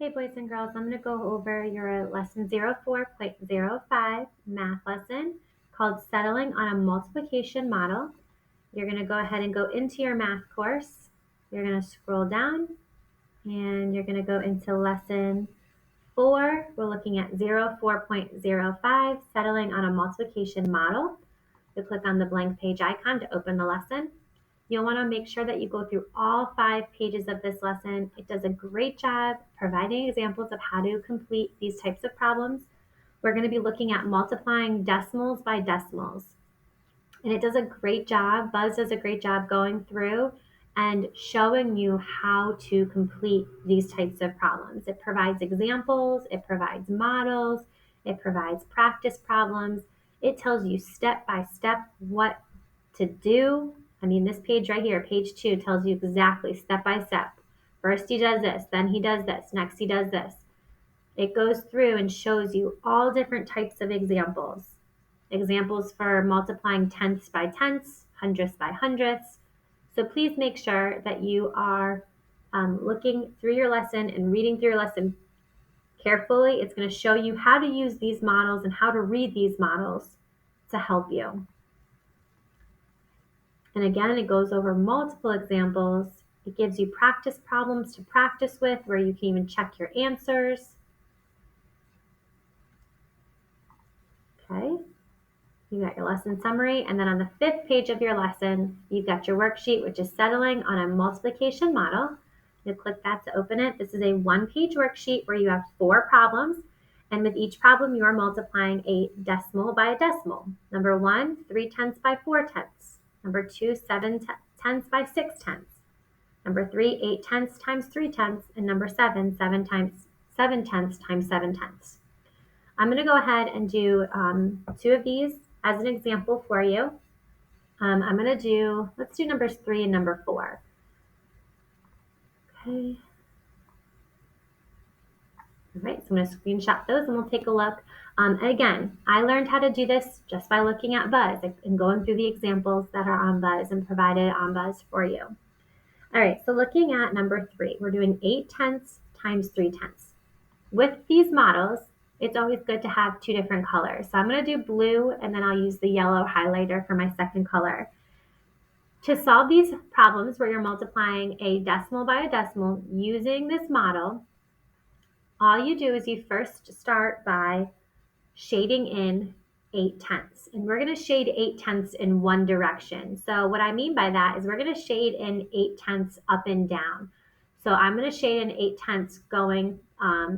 Hey boys and girls, I'm going to go over your lesson 04.05 math lesson called Settling on a Multiplication Model. You're going to go ahead and go into your math course. You're going to scroll down and you're going to go into lesson 4. We're looking at 04.05, Settling on a Multiplication Model. You'll click on the blank page icon to open the lesson. You'll want to make sure that you go through all 5 pages of this lesson. It does a great job providing examples of how to complete these types of problems. We're going to be looking at multiplying decimals by decimals. And it does a great job, Buzz does a great job going through and showing you how to complete these types of problems. It provides examples, it provides models, it provides practice problems. It tells you step by step what to do. I mean, this page right here, page 2, tells you exactly step by step. First he does this, then he does this, next he does this. It goes through and shows you all different types of examples. Examples for multiplying tenths by tenths, hundredths by hundredths. So please make sure that you are looking through your lesson and reading through your lesson carefully. It's going to show you how to use these models and how to read these models to help you. And again, it goes over multiple examples. It gives you practice problems to practice with where you can even check your answers. Okay, you got your lesson summary. And then on the 5th page of your lesson, you've got your worksheet, which is settling on a multiplication model. You'll click that to open it. This is a 1-page worksheet where you have 4 problems. And with each problem, you are multiplying a decimal by a decimal. Number 1, 3/10 by 4/10. Number 2, 7/10 by 6/10. Number 3, 8/10 times 3/10. And number 7, 7/10 times 7/10. I'm going to go ahead and do 2 of these as an example for you. I'm going to do, let's do numbers 3 and number 4. Okay. All right, so I'm going to screenshot those and we'll take a look. Again, I learned how to do this just by looking at Buzz and going through the examples that are on Buzz and provided on Buzz for you. All right, so looking at number 3, we're doing 8/10 times 3/10. With these models, it's always good to have 2 different colors. So I'm going to do blue and then I'll use the yellow highlighter for my second color. To solve these problems where you're multiplying a decimal by a decimal using this model, all you do is you first start by shading in 8/10. And we're going to shade 8/10 in one direction. So what I mean by that is we're going to shade in 8/10 up and down. So I'm going to shade in 8/10 going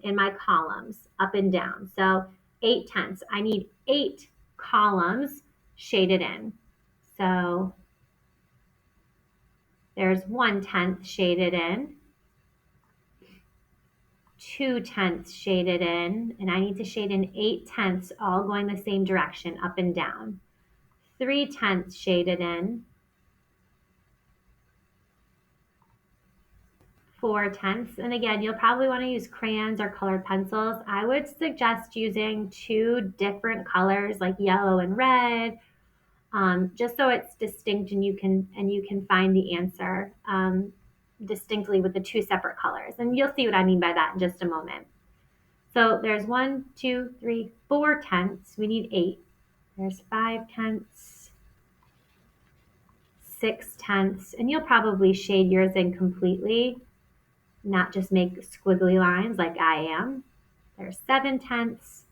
in my columns up and down. So 8/10, I need 8 columns shaded in. So there's 1/10 shaded in, 2/10 shaded in, and I need to shade in 8/10 all going the same direction, up and down. 3/10 shaded in, 4/10, and again, you'll probably want to use crayons or colored pencils. I would suggest using 2 different colors like yellow and red, just so it's distinct and you can find the answer distinctly with the 2 separate colors. And you'll see what I mean by that in just a moment. So there's 1, 2, 3, 4/10. We need 8. There's 5/10, 6/10, and you'll probably shade yours in completely, not just make squiggly lines like I am. There's 7/10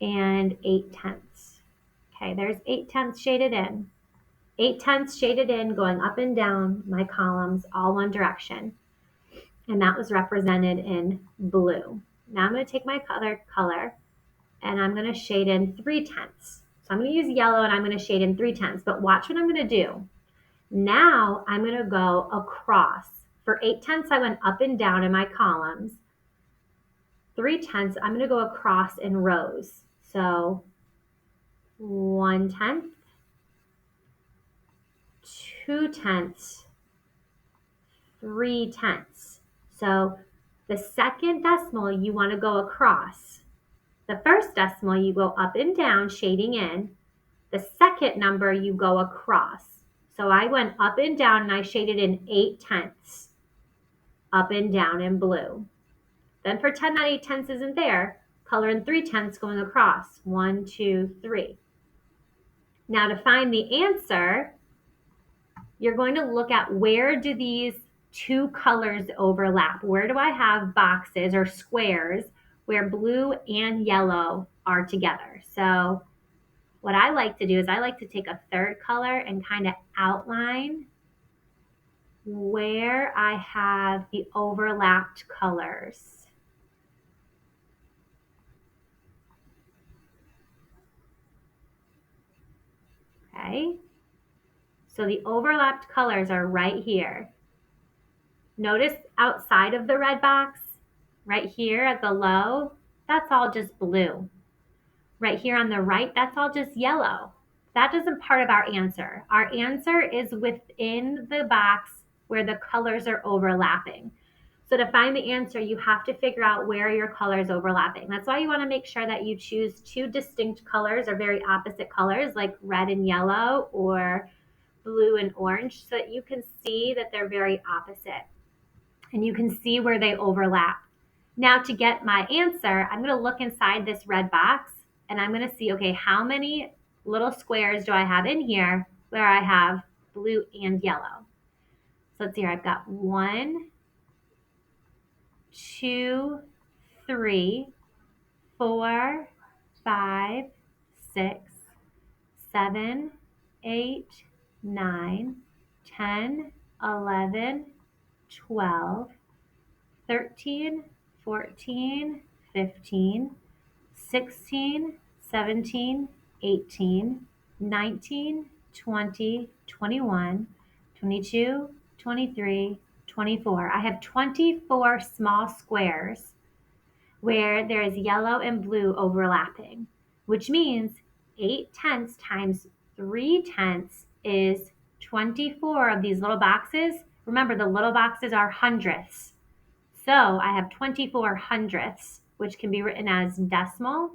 and 8/10. Okay, there's 8/10 shaded in. 8/10 shaded in going up and down my columns, all one direction. And that was represented in blue. Now I'm going to take my color and I'm going to shade in 3/10. So I'm going to use yellow and I'm going to shade in 3/10. But watch what I'm going to do. Now I'm going to go across. For 8/10, I went up and down in my columns. 3/10, I'm going to go across in rows. So 1/10, 2/10, 3/10. So the second decimal you want to go across. The first decimal you go up and down, shading in. The second number you go across. So I went up and down and I shaded in 8/10, up and down in blue. Then pretend that 8/10 isn't there. Color in 3/10 going across. 1, 2, 3. Now to find the answer, you're going to look at where do these two colors overlap? Where do I have boxes or squares where blue and yellow are together? So what I like to do is I like to take a third color and kind of outline where I have the overlapped colors. Okay, so the overlapped colors are right here. Notice outside of the red box, right here at the low, that's all just blue. Right here on the right, that's all just yellow. That isn't part of our answer. Our answer is within the box where the colors are overlapping. So to find the answer, you have to figure out where your color is overlapping. That's why you want to make sure that you choose two distinct colors or very opposite colors like red and yellow or blue and orange so that you can see that they're very opposite and you can see where they overlap. Now to get my answer, I'm going to look inside this red box and I'm going to see, okay, how many little squares do I have in here where I have blue and yellow? So let's see here. I've got 1, 2, 3, 4, 5, 6, 7, 8, 9, 10, 11, 12, 13, 14, 15, 16, 17, 18, 19, 20, 21, 22, 23, 24. I have 24 small squares where there is yellow and blue overlapping, which means 8/10 times 3/10 is 24 of these little boxes. Remember, the little boxes are hundredths. So I have 24 hundredths, which can be written as decimal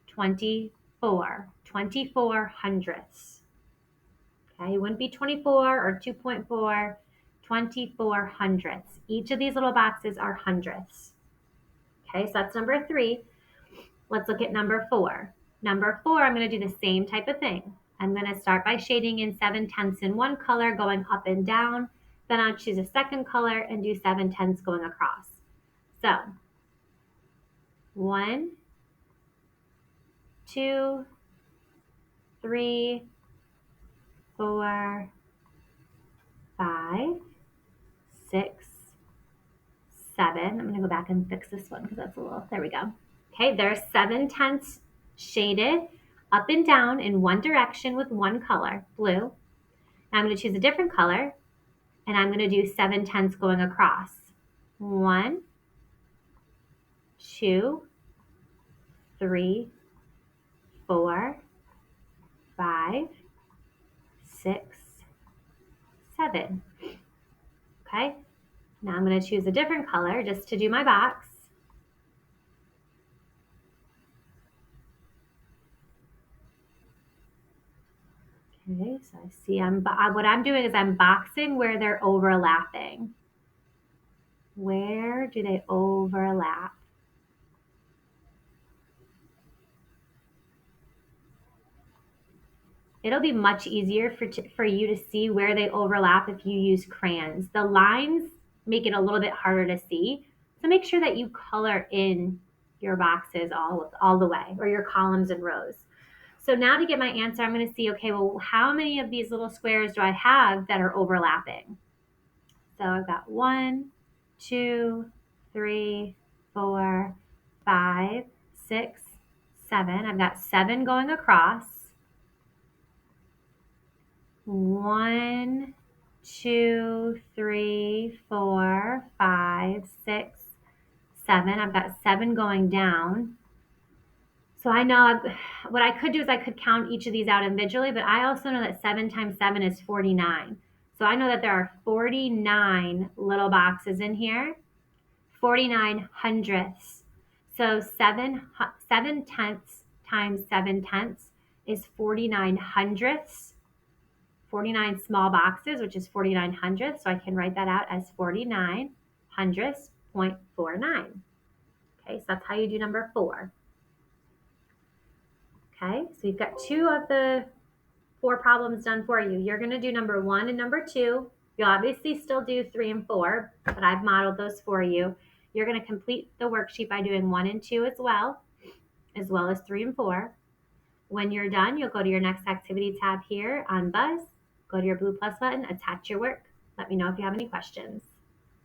24, 24 hundredths. Okay, it wouldn't be 24 or 2.4, 24 hundredths. Each of these little boxes are hundredths. Okay, so that's number 3. Let's look at number 4. Number 4, I'm going to do the same type of thing. I'm going to start by shading in 7/10 in one color going up and down. Then I'll choose a second color and do 7/10 going across. So 1, 2, 3, 4, 5, 6, 7. I'm going to go back and fix this one because that's a little, there we go. Okay, there's 7/10 shaded up and down in one direction with one color, blue. Now I'm going to choose a different color and I'm going to do 7/10 going across. 1, 2, 3, 4, 5, 6, 7. Okay, now I'm going to choose a different color just to do my box. Okay, so I see what I'm doing is I'm boxing where they're overlapping. Where do they overlap? It'll be much easier for you to see where they overlap if you use crayons. The lines make it a little bit harder to see. So make sure that you color in your boxes all the way, or your columns and rows. So now to get my answer, I'm going to see, okay, well, how many of these little squares do I have that are overlapping? So I've got 1, 2, 3, 4, 5, 6, 7. I've got 7 going across. 1, 2, 3, 4, 5, 6, 7. I've got 7 going down. So I know what I could do is I could count each of these out individually, but I also know that 7 times 7 is 49. So I know that there are 49 little boxes in here, 49 hundredths. So 7/10 times 7/10 is 49 hundredths. 49 small boxes, which is 49 hundredths. So I can write that out as 49 hundredths 0.49. Okay, so that's how you do number 4. Okay, so you've got 2 of the 4 problems done for you. You're going to do number 1 and number 2. You'll obviously still do 3 and 4, but I've modeled those for you. You're going to complete the worksheet by doing 1 and 2 as well as 3 and 4. When you're done, you'll go to your next activity tab here on Buzz, go to your blue plus button, attach your work. Let me know if you have any questions.